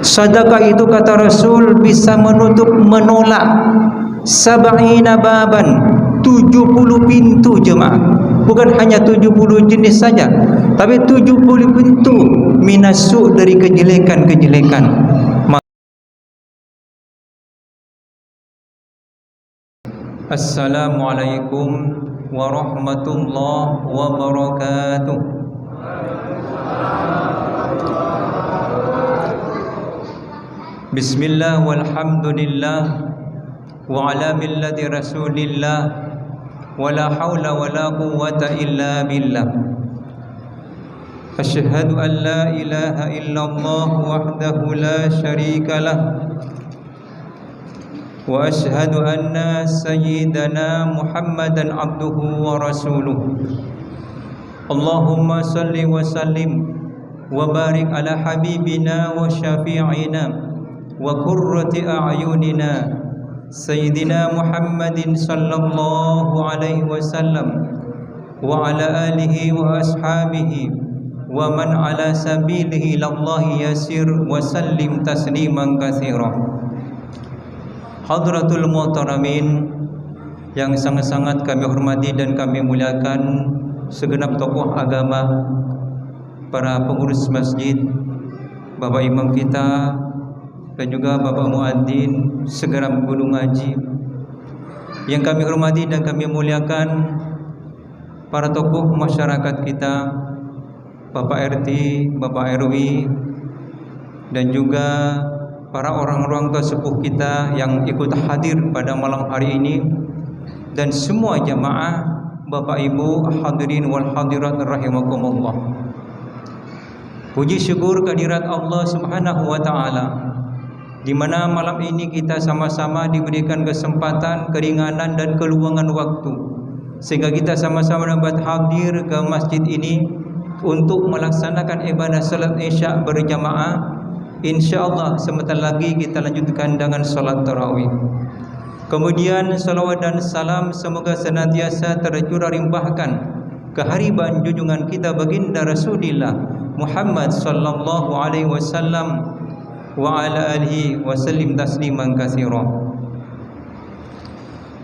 Sedekah itu kata Rasul bisa menolak sab'ina baban, 70 pintu jemaah. Bukan hanya 70 jenis saja, tapi 70 pintu minasuk dari kejelekan-kejelekan. Assalamualaikum warahmatullahi wabarakatuh. Bismillah walhamdulillah wa ala millati rasulillah wa la hawla wa la quwwata illa billah. Asyhadu an la ilaha illallah wahdahu la syarika lah wa asyhadu anna sayyidana Muhammadan abduhu wa rasuluh. Allahumma salli wa sallim wa barik ala habibina wa syafi'ina wa qurrati a'yunina sayyidina Muhammadin sallallahu alaihi wasallam wa ala alihi wa ashabihi wa man ala sabilihi ilallahi yasir wa sallim tasliman katsira. Hadratul muhtaramin yang sangat-sangat kami hormati dan kami muliakan, segenap tokoh agama, para pengurus masjid, Bapak Imam kita, dan juga Bapak Muadzin, segenap guru ngaji yang kami hormati dan kami muliakan, para tokoh masyarakat kita, Bapak RT, Bapak RW, dan juga para orang-orang sepuh kita yang ikut hadir pada malam hari ini, dan semua jamaah Bapak Ibu hadirin wal hadirat rahimakumullah. Puji syukur kehadirat Allah Subhanahu wa taala, di mana malam ini kita sama-sama diberikan kesempatan, keringanan dan keluangan waktu, sehingga kita sama-sama dapat hadir ke masjid ini untuk melaksanakan ibadah salat Isya berjamaah. InsyaAllah sebentar lagi kita lanjutkan dengan salat tarawih. Kemudian salawat dan salam semoga senantiasa tercurah limpahkan ke hariban junjungan kita baginda Rasulullah Muhammad sallallahu alaihi wasallam wa ala alihi wa sallim tasliman katsira.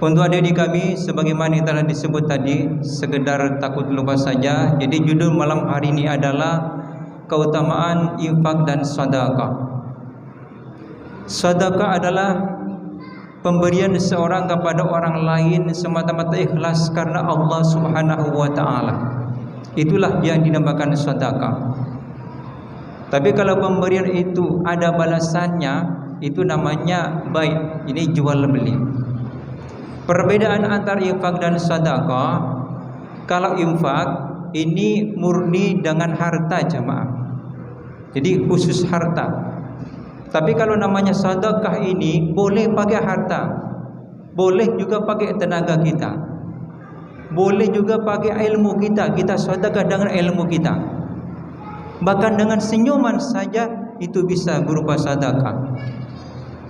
Untuk adik-adik kami, sebagaimana yang telah disebut tadi, sekedar takut lupa saja. Jadi judul malam hari ini adalah keutamaan infak dan sedekah. Sedekah adalah pemberian seseorang kepada orang lain semata-mata ikhlas karena Allah Subhanahu wa taala. Itulah yang dinamakan sedekah. Tapi kalau pemberian itu ada balasannya, itu namanya baik. Ini jual beli. Perbedaan antara infak dan sedekah, kalau infak ini murni dengan harta jemaah, jadi khusus harta. Tapi kalau namanya sedekah ini boleh pakai harta, boleh juga pakai tenaga kita, boleh juga pakai ilmu kita. Kita sedekah dengan ilmu kita. Bahkan dengan senyuman saja itu bisa berupa sedekah.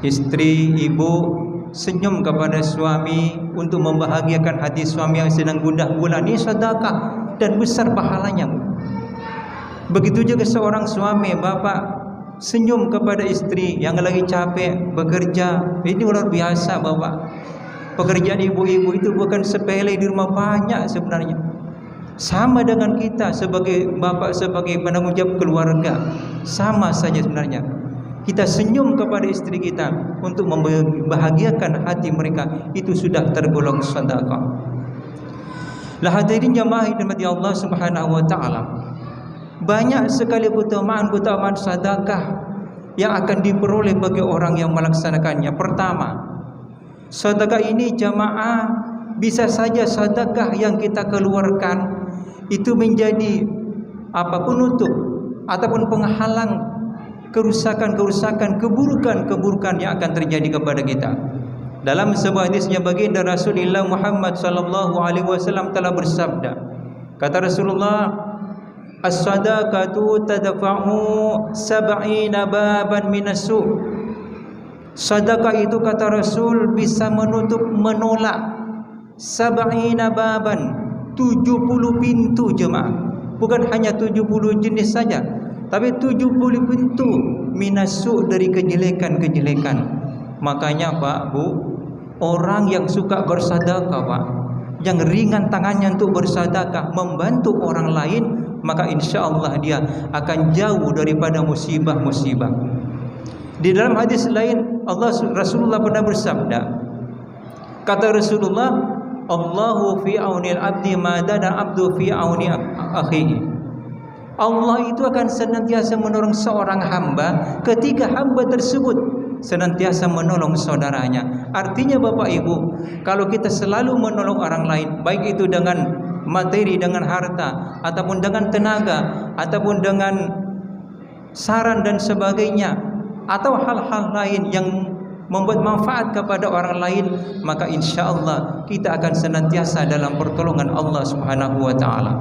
Istri, ibu senyum kepada suami untuk membahagiakan hati suami yang sedang gundah gulana, ini sedekah dan besar pahalanya. Begitu juga seorang suami, bapak senyum kepada istri yang lagi capek bekerja, ini luar biasa bapak. Pekerjaan ibu-ibu itu bukan sepele, di rumah banyak sebenarnya. Sama dengan kita sebagai bapak, sebagai penanggung jawab keluarga, sama saja sebenarnya. Kita senyum kepada istri kita untuk membahagiakan hati mereka, itu sudah tergolong sedekah. Lah hadirin jamaah yang dirahmati Allah Subhanahu wa taala, banyak sekali keutamaan-keutamaan sedekah yang akan diperoleh bagi orang yang melaksanakannya. Pertama, sedekah ini jamaah bisa saja sedekah yang kita keluarkan itu menjadi penutup ataupun penghalang kerusakan-kerusakan, keburukan-keburukan yang akan terjadi kepada kita. Dalam sebuah hadisnya baginda Rasulullah Muhammad sallallahu alaihi wasallam telah bersabda, kata Rasulullah, as-sadaqatu tadfa'u sab'ina baban minasu. Sedekah itu kata Rasul bisa menolak sab'ina baban, 70 pintu jemaah. Bukan hanya 70 jenis saja, tapi 70 pintu minasuk dari kejelekan-kejelekan. Makanya Pak, Bu, orang yang suka bersedekah Pak, yang ringan tangannya untuk bersedekah, membantu orang lain, maka insya Allah dia akan jauh daripada musibah-musibah. Di dalam hadis lain Rasulullah pernah bersabda, kata Rasulullah, Allahu fi aunil abdi ma dana abdu fi auni akhihi. Allah itu akan senantiasa menolong seorang hamba ketika hamba tersebut senantiasa menolong saudaranya. Artinya Bapak Ibu, kalau kita selalu menolong orang lain, baik itu dengan materi, dengan harta, ataupun dengan tenaga, ataupun dengan saran dan sebagainya, atau hal-hal lain yang membuat manfaat kepada orang lain, maka insya Allah kita akan senantiasa dalam pertolongan Allah Subhanahu wa Ta'ala.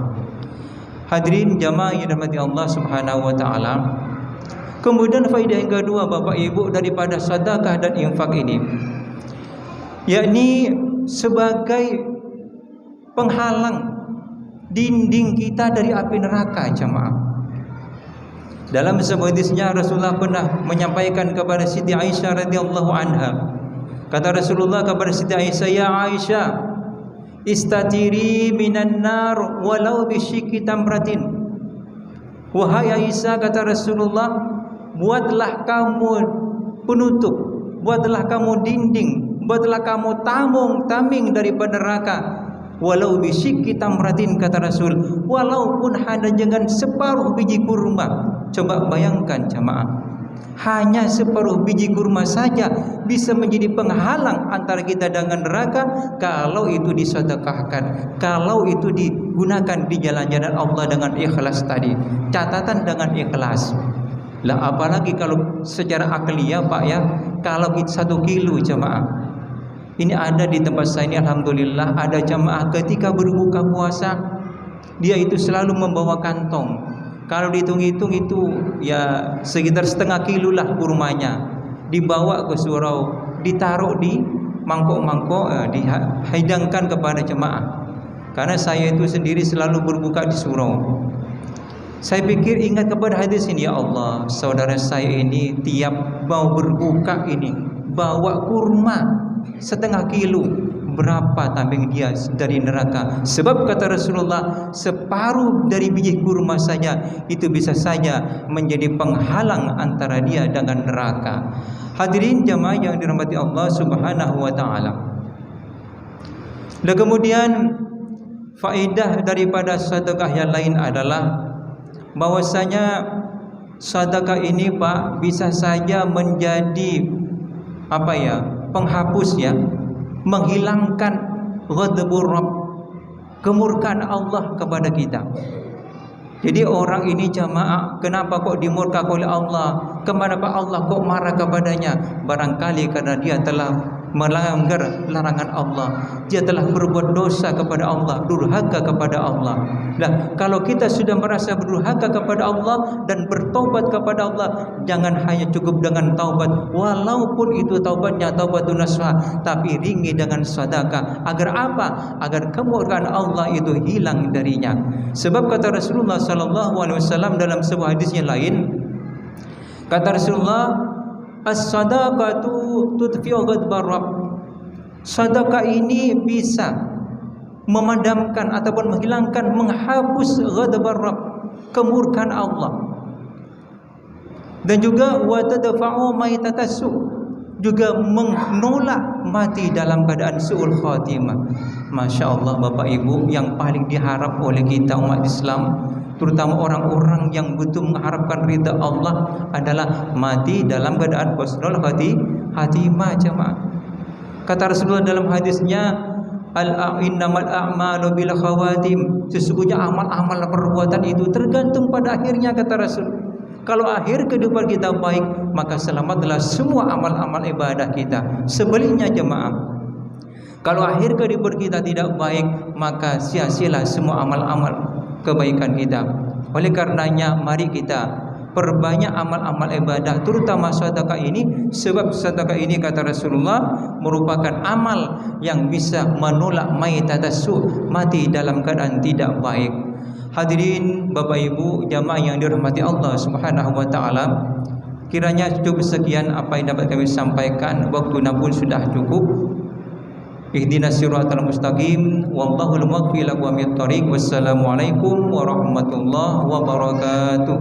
Hadirin jamaah yang dirahmati Allah Subhanahu wa Ta'ala. Kemudian faedah yang kedua Bapak Ibu daripada sedekah dan infak ini, yakni sebagai penghalang dinding kita dari api neraka jemaah. Dalam sebuah hadisnya Rasulullah pernah menyampaikan kepada Siti Aisyah radhiyallahu anha. Kata Rasulullah kepada Siti Aisyah, "Ya Aisyah, istatiri minan nar walau bisyikki tamratin." Wahai Aisyah, kata Rasulullah, buatlah kamu penutup, buatlah kamu dinding, buatlah kamu taming daripada neraka, walau bisyikki tamratin, kata Rasul, walaupun hanya dengan separuh biji kurma. Coba bayangkan jemaah, hanya separuh biji kurma saja bisa menjadi penghalang antara kita dengan neraka kalau itu disedekahkan, kalau itu digunakan di jalan-jalan Allah dengan ikhlas tadi. Catatan dengan ikhlas. Lah apalagi kalau secara akliyah Pak ya, kalau 1 kilo jemaah. Ini ada di tempat saya ini, alhamdulillah, ada jemaah ketika berbuka puasa dia itu selalu membawa kantong. Kalau dihitung-hitung itu ya sekitar setengah kilo lah kurmanya, dibawa ke surau, ditaruh di mangkok-mangkok, dihidangkan kepada jemaah. Karena saya itu sendiri selalu berbuka di surau. Saya pikir ingat kepada hadis ini, ya Allah, saudara saya ini tiap mau berbuka ini bawa kurma setengah kilo, berapa tambing dia dari neraka. Sebab kata Rasulullah, separuh dari biji kurma saja itu bisa saja menjadi penghalang antara dia dengan neraka. Hadirin jamaah yang dirahmati Allah Subhanahu wa Ta'ala. Dan kemudian faedah daripada sedekah yang lain adalah bahwasanya sedekah ini Pak bisa saja menjadi penghapus ya, menghilangkan ghadabur Rabb, kemurkaan Allah kepada kita. Jadi orang ini jamaah, kenapa kok dimurka oleh Allah? Kenapa Allah kok marah kepadanya? Barangkali karena dia telah melanggar larangan Allah, dia telah berbuat dosa kepada Allah, durhaka kepada Allah. Nah, kalau kita sudah merasa berdurhaka kepada Allah dan bertobat kepada Allah, jangan hanya cukup dengan taubat, walaupun itu taubatnya taubatun nasuha, tapi ringi dengan sedekah. Agar apa? Agar kemurkaan Allah itu hilang darinya. Sebab kata Rasulullah SAW dalam sebuah hadis yang lain, kata Rasulullah, as-sadaqatu tudfi'u ghadbar Rabb. Sedekah ini bisa memadamkan ataupun menghilangkan, menghapus ghadbar Rabb, kemurkaan Allah. Dan juga wa tadfa'u maitatasu, juga menolak mati dalam keadaan su'ul khatimah. Masya Allah Bapak Ibu, yang paling diharap oleh kita umat Islam, terutama orang-orang yang betul mengharapkan ridha Allah, adalah mati dalam keadaan husnul khatimah jemaah. Kata Rasulullah dalam hadisnya, innamal a'malu bil khawatim, sesungguhnya amal-amal perbuatan itu tergantung pada akhirnya, kata Rasul. Kalau akhir kehidupan kita baik, maka selamatlah semua amal-amal ibadah kita. Sebaliknya jemaah, kalau akhir kehidupan kita tidak baik, maka sia-sialah semua amal-amal kebaikan kita. Oleh karenanya mari kita perbanyak amal-amal ibadah, terutama sedekah ini. Sebab sedekah ini kata Rasulullah merupakan amal yang bisa menolak maitatasu, mati dalam keadaan tidak baik. Hadirin Bapak Ibu jamaah yang dirahmati Allah Subhanahu wa taala, kiranya cukup sekian apa yang dapat kami sampaikan, waktunya pun sudah cukup. Ihdinas siratal mustaqim, wallahul muwaffiq ila aqwamit thoriq. Wassalamualaikum warahmatullahi wabarakatuh.